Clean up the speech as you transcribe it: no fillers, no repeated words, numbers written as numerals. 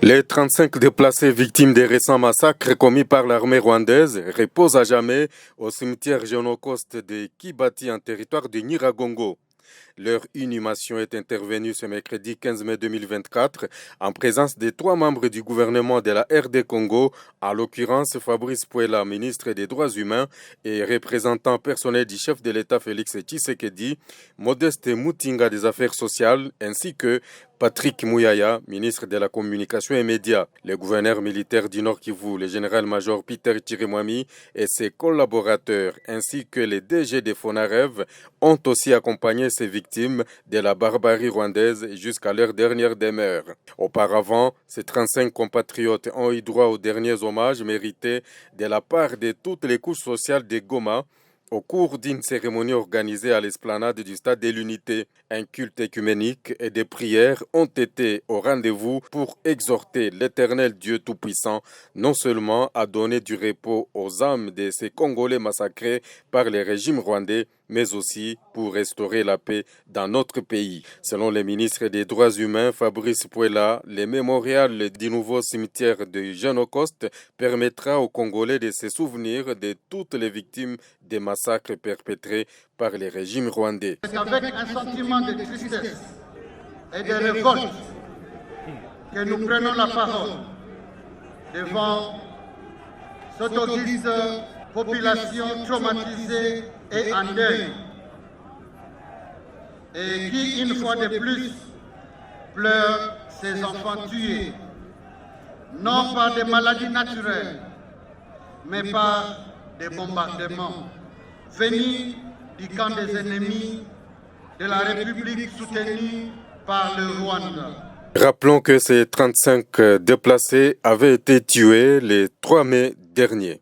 Les 35 déplacés victimes des récents massacres commis par l'armée rwandaise reposent à jamais au cimetière génocoste de Kibati en territoire du Nyiragongo. Leur inhumation est intervenue ce mercredi 15 mai 2024 en présence des 3 membres du gouvernement de la RD Congo, en l'occurrence Fabrice Puela, ministre des Droits humains et représentant personnel du chef de l'État Félix Tshisekedi, Modeste Mutinga des Affaires sociales, ainsi que Patrick Mouyaya, ministre de la Communication et Médias. Le gouverneur militaire du Nord Kivu, le général-major Peter Chirimwami et ses collaborateurs, ainsi que les DG de Fonarev, ont aussi accompagné ces victimes de la barbarie rwandaise jusqu'à leur dernière demeure. Auparavant, ces 35 compatriotes ont eu droit aux derniers hommages mérités de la part de toutes les couches sociales de Goma, au cours d'une cérémonie organisée à l'esplanade du Stade de l'Unité. Un culte œcuménique et des prières ont été au rendez-vous pour exhorter l'Éternel Dieu Tout-Puissant non seulement à donner du repos aux âmes de ces Congolais massacrés par le régime rwandais, mais aussi pour restaurer la paix dans notre pays. Selon le ministre des Droits humains, Fabrice Puela, le mémorial du nouveau cimetière de Génocoste permettra aux Congolais de se souvenir de toutes les victimes des massacres perpétrés par les régimes rwandais. C'est avec un sentiment de tristesse et de révolte que nous prenons la parole devant cette auguste population traumatisée et en deuil, et qui, une fois de plus, pleure ses enfants tués, non par des maladies naturelles, mais par des bombardements venus du camp des ennemis de la République soutenue par le Rwanda. Rappelons que ces 35 déplacés avaient été tués le 3 mai dernier.